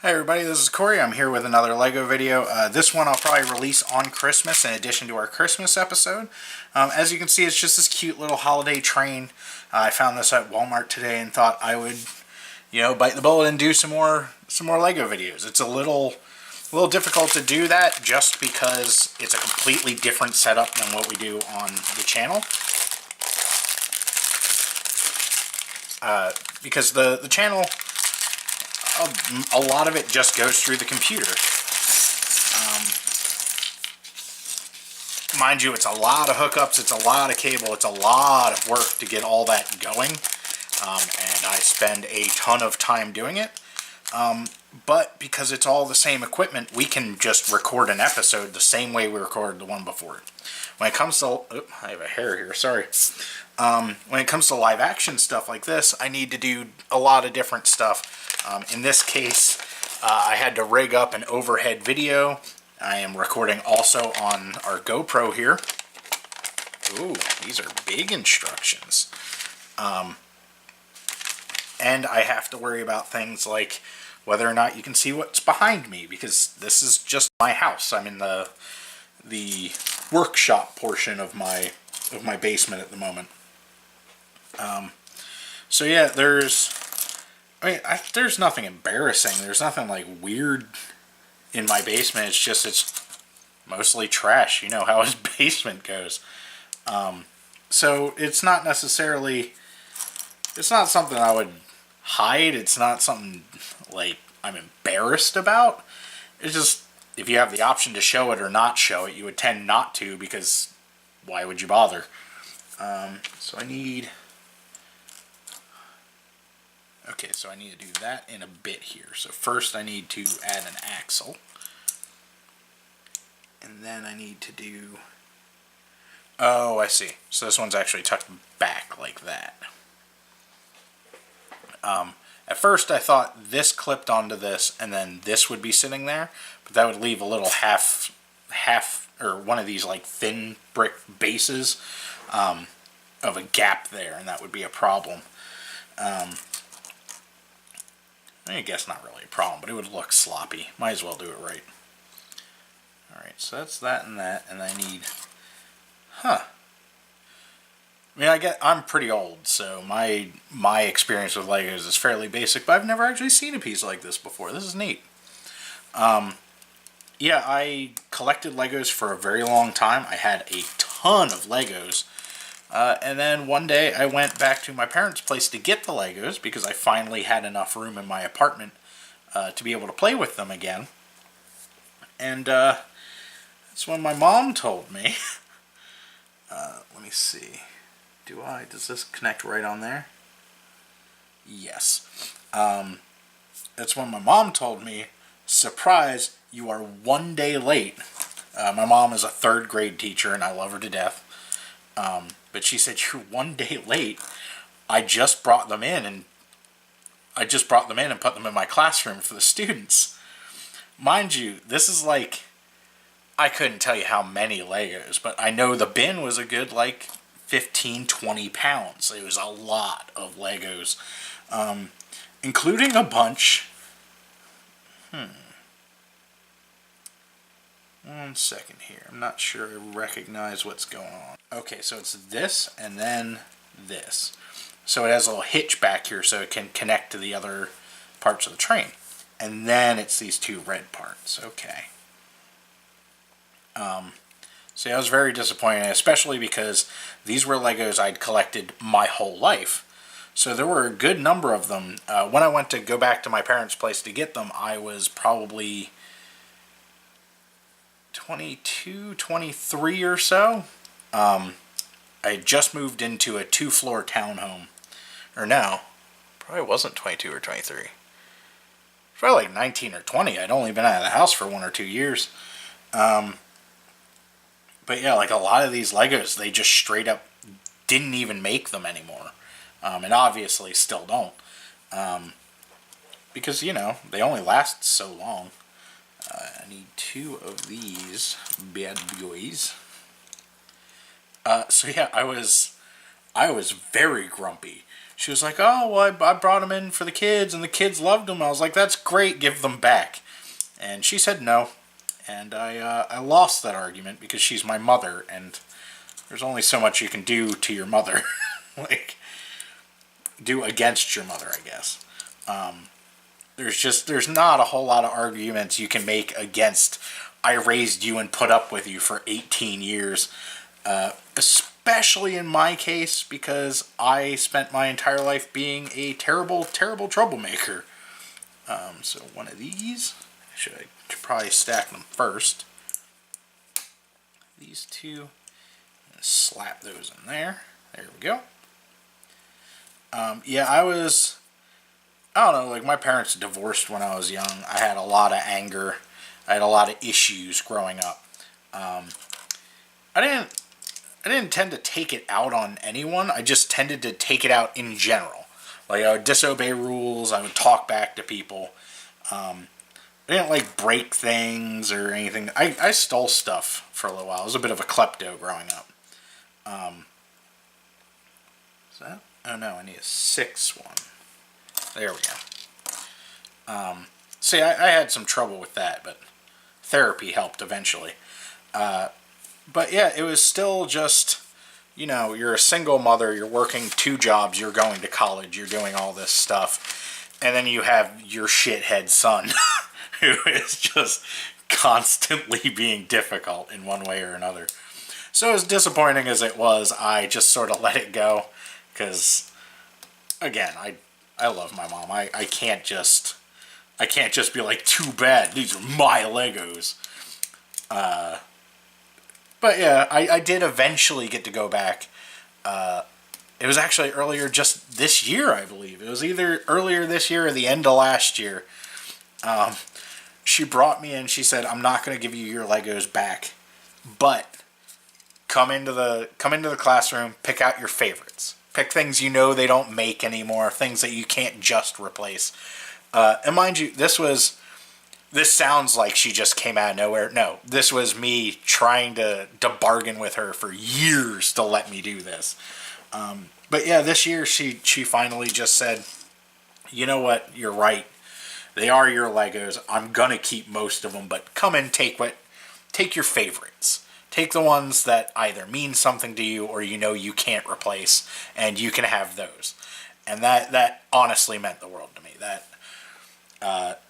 Hi everybody, this is Corey. I'm here with another LEGO video. This one I'll probably release on Christmas in addition to our Christmas episode. As you can see, it's just this cute little holiday train. I found this at Walmart today and thought I would, bite the bullet and do some more LEGO videos. It's a little difficult to do that just because it's a completely different setup than what we do on the channel. Because the channel, a lot of it just goes through the computer. Mind you, it's a lot of hookups, it's a lot of cable, it's a lot of work to get all that going, and I spend a ton of time doing it. But because it's all the same equipment, we can just record an episode the same way we recorded the one before. When it comes to, I have a hair here, sorry. When it comes to live action stuff like this, I need to do a lot of different stuff. In this case, I had to rig up an overhead video. I am recording also on our GoPro here. Ooh, these are big instructions. And I have to worry about things like whether or not you can see what's behind me, because this is just my house. I'm in the workshop portion of my basement at the moment. So yeah, there's nothing embarrassing. There's nothing like weird in my basement. It's mostly trash. You know how his basement goes. So it's not necessarily, it's not something I would hide. It's not something like I'm embarrassed about. It's just, if you have the option to show it or not show it, you would tend not to, because why would you bother? So I need to do that in a bit here. So first I need to add an axle. And then I need to do... Oh, I see. So this one's actually tucked back like that. At first I thought this clipped onto this and then this would be sitting there, but that would leave a little half or one of these like thin brick bases of a gap there, and that would be a problem. I guess not really a problem, but it would look sloppy. Might as well do it right. Alright, so that's that, and I need... I mean, I'm pretty old, so my experience with Legos is fairly basic, but I've never actually seen a piece like this before. This is neat. Yeah, I collected Legos for a very long time. I had a ton of Legos. And then one day I went back to my parents' place to get the Legos because I finally had enough room in my apartment to be able to play with them again. And that's when my mom told me. Let me see. Does this connect right on there? Yes. That's when my mom told me, surprise, you are 1 day late. My mom is a 3rd grade teacher and I love her to death. But she said, you're 1 day late. I just brought them in and put them in my classroom for the students. Mind you, this is like, I couldn't tell you how many Legos, but I know the bin was a good like 15-20 pounds. It was a lot of Legos, including a bunch. One second here. I'm not sure I recognize what's going on. Okay, so it's this and then this. So it has a little hitch back here so it can connect to the other parts of the train. And then it's these 2 red parts. Okay. So yeah, I was very disappointed, especially because these were Legos I'd collected my whole life. So there were a good number of them. When I went to go back to my parents' place to get them, I was probably 22, 23 or so. I had just moved into a 2-floor townhome. Or no, probably wasn't 22 or 23. Probably like 19 or 20. I'd only been out of the house for 1 or 2 years. But yeah, like a lot of these Legos, they just straight up didn't even make them anymore. And obviously still don't. Because, they only last so long. I need 2 of these bad boys. So yeah, I was very grumpy. she was like, "Oh, well, I brought them in for the kids, and the kids loved them." I was like, "That's great, give them back." And she said no, and I lost that argument because she's my mother, and there's only so much you can do to your mother, like do against your mother, I guess. There's not a whole lot of arguments you can make against I raised you and put up with you for 18 years. Especially in my case, because I spent my entire life being a terrible, terrible troublemaker. So one of these, I should probably stack them first. These two, slap those in there. There we go. Yeah, I don't know, like my parents divorced when I was young. I had a lot of anger. I had a lot of issues growing up. I didn't tend to take it out on anyone. I just tended to take it out in general. Like I would disobey rules. I would talk back to people. I didn't like break things or anything. I stole stuff for a little while. I was a bit of a klepto growing up. Is that? Oh no, I need a 6 one. There we go. See, I had some trouble with that, but therapy helped eventually. But yeah, it was still just, you're a single mother, you're working 2 jobs, you're going to college, you're doing all this stuff, and then you have your shithead son who is just constantly being difficult in one way or another. So as disappointing as it was, I just sort of let it go, because, again, I love my mom. I can't just be like, too bad, these are my Legos. But yeah, I did eventually get to go back. It was actually earlier just this year, I believe. It was either earlier this year or the end of last year. She brought me in, she said, "I'm not going to give you your Legos back, but come into the classroom, pick out your favorites. Pick things they don't make anymore, things that you can't just replace." And mind you, this sounds like she just came out of nowhere. No, this was me trying to bargain with her for years to let me do this. But yeah, this year she finally just said, "You know what? You're right. They are your Legos. I'm gonna keep most of them, but come and take your favorites. Take the ones that either mean something to you or you can't replace, and you can have those." And that honestly meant the world to me. That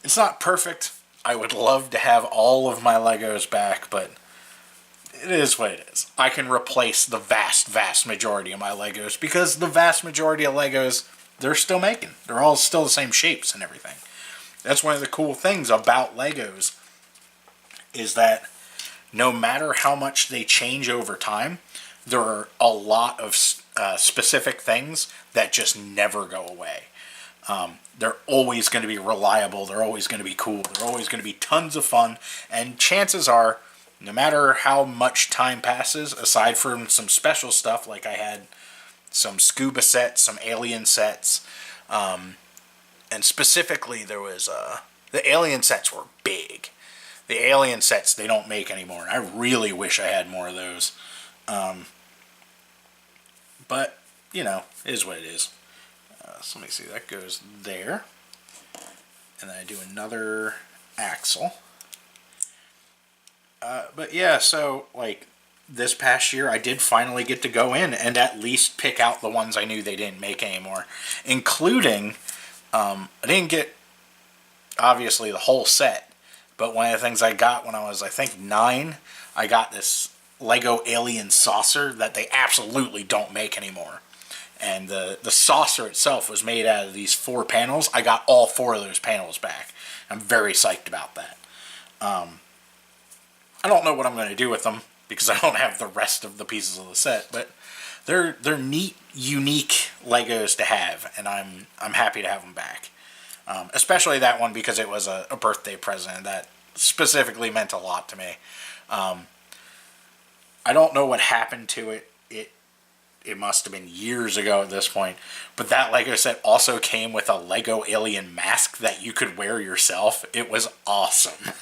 it's not perfect. I would love to have all of my Legos back, but it is what it is. I can replace the vast, vast majority of my Legos because the vast majority of Legos they're still making. They're all still the same shapes and everything. That's one of the cool things about Legos is that no matter how much they change over time, there are a lot of specific things that just never go away. They're always going to be reliable. They're always going to be cool. They're always going to be tons of fun. And chances are, no matter how much time passes, aside from some special stuff, like I had some scuba sets, some alien sets, and specifically there was, the alien sets were big. The alien sets they don't make anymore. I really wish I had more of those. But, it is what it is. So let me see, that goes there. And then I do another axle. But yeah, so like this past year I did finally get to go in and at least pick out the ones I knew they didn't make anymore. Including, I didn't get obviously the whole set, but one of the things I got when I was I think 9, I got this Lego alien saucer that they absolutely don't make anymore. And the saucer itself was made out of these 4 panels. I got all 4 of those panels back. I'm very psyched about that. I don't know what I'm going to do with them because I don't have the rest of the pieces of the set, but they're neat, unique Legos to have, and I'm happy to have them back. Especially that one because it was a birthday present that specifically meant a lot to me. I don't know what happened to it. It must have been years ago at this point. But that Lego set also came with a Lego alien mask that you could wear yourself. It was awesome.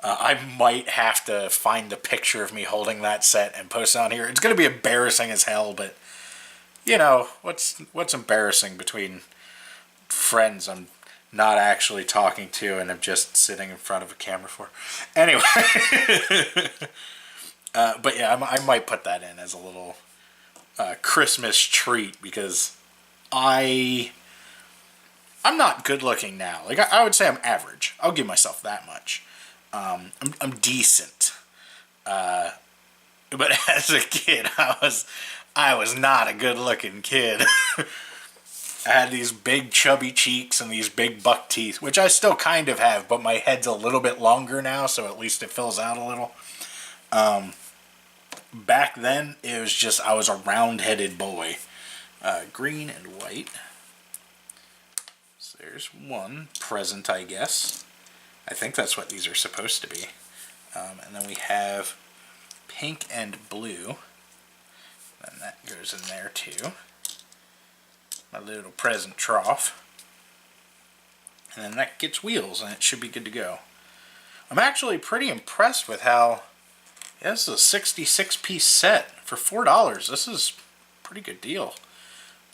I might have to find a picture of me holding that set and post it on here. It's going to be embarrassing as hell, but you know, what's embarrassing between friends I'm not actually talking to and I'm just sitting in front of a camera for? Anyway, but yeah, I might put that in as a little Christmas treat because I'm not good looking now. Like I would say I'm average. I'll give myself that much. I'm decent. But as a kid, I was not a good looking kid. I had these big chubby cheeks and these big buck teeth, which I still kind of have, but my head's a little bit longer now, so at least it fills out a little. Back then, it was just, I was a round-headed boy. Green and white. So there's one present, I guess. I think that's what these are supposed to be. And then we have pink and blue. And that goes in there too. My little present trough. And then that gets wheels and it should be good to go. I'm actually pretty impressed with how, yeah, this is a 66 piece set for $4. This is a pretty good deal.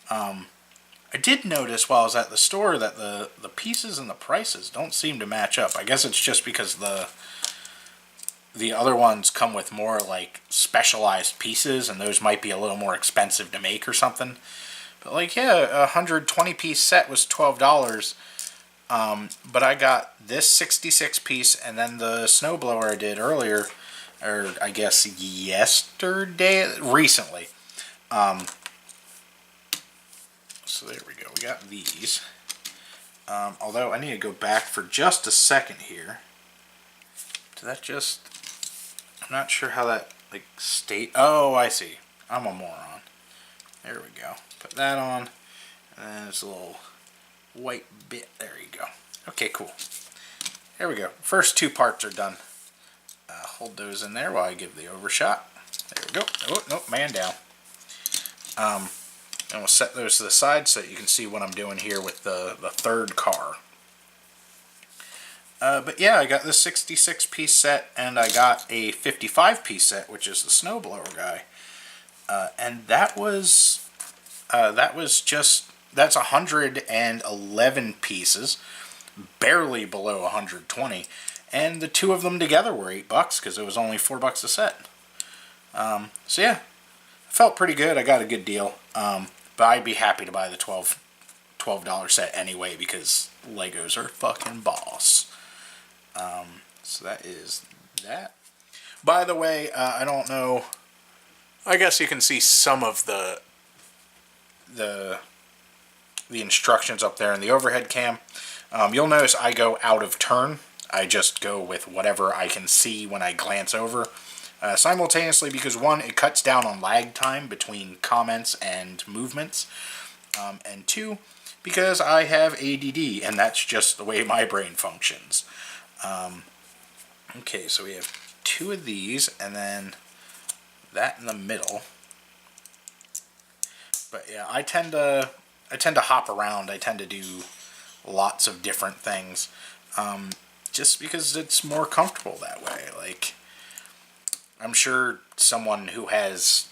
I did notice while I was at the store that the pieces and the prices don't seem to match up. I guess it's just because the other ones come with more like specialized pieces and those might be a little more expensive to make or something. But like, yeah, a 120 piece set was $12. But I got this 66 piece and then the snowblower I did earlier, or I guess recently. So there we go. We got these. Although I need to go back for just a second here. Did that just... I'm not sure how that, like, Oh, I see. I'm a moron. There we go. Put that on. And then there's a little white bit. There you go. Okay, cool. There we go. First two parts are done. Hold those in there while I give the overshot. There we go. Oh, nope, man down. And we'll set those to the side so that you can see what I'm doing here with the third car. But yeah, I got this 66 piece set and I got a 55 piece set, which is the snowblower guy. And that's 111 pieces, barely below 120. And the two of them together were $8 because it was only $4 a set. So yeah, felt pretty good. I got a good deal. But I'd be happy to buy the $12 set anyway because Legos are fucking boss. So that is that. By the way, I don't know. I guess you can see some of the instructions up there in the overhead cam. You'll notice I go out of turn. I just go with whatever I can see when I glance over. Simultaneously because one, it cuts down on lag time between comments and movements. And two, because I have ADD and that's just the way my brain functions. Okay, so we have two of these and then that in the middle. But yeah, I tend to hop around. I tend to do lots of different things. Just because it's more comfortable that way. Like, I'm sure someone who has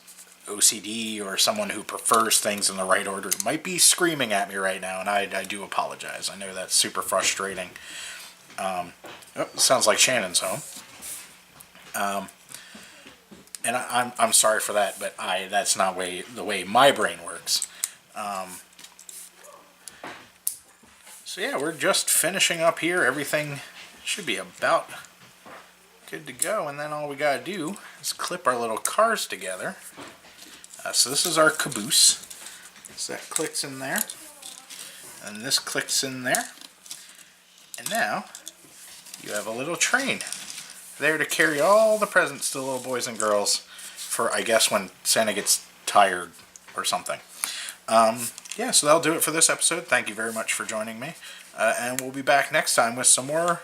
OCD or someone who prefers things in the right order might be screaming at me right now, and I do apologize. I know that's super frustrating. Sounds like Shannon's home. And I'm sorry for that, but that's not the way my brain works. So yeah, we're just finishing up here. Everything should be about good to go, and then all we gotta do is clip our little cars together. So this is our caboose. So that clicks in there, and this clicks in there, and now you have a little train there to carry all the presents to the little boys and girls for, I guess, when Santa gets tired or something. Yeah, so that'll do it for this episode. Thank you very much for joining me, and we'll be back next time with some more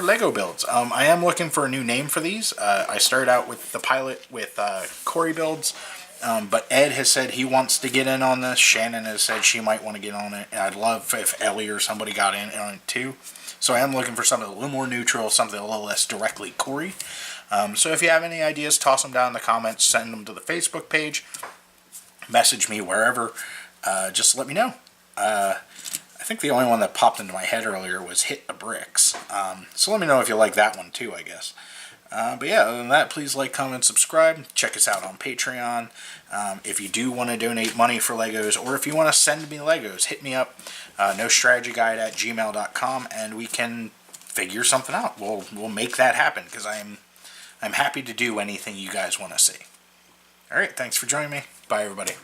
Lego builds. I am looking for a new name for these. I started out with the pilot with Corey Builds, but Ed has said he wants to get in on this. Shannon has said she might want to get on it. And I'd love if Ellie or somebody got in on it too. So I am looking for something a little more neutral, something a little less directly Corey. So if you have any ideas, toss them down in the comments, send them to the Facebook page. message me wherever. Just let me know. I think the only one that popped into my head earlier was Hit the Bricks. So let me know if you like that one too, I guess. But yeah, other than that, please like, comment, subscribe. Check us out on Patreon. If you do want to donate money for Legos, or if you want to send me Legos, hit me up, nostrategyguide@gmail.com, and we can figure something out. We'll make that happen, because I'm happy to do anything you guys want to see. All right, thanks for joining me. Bye, everybody.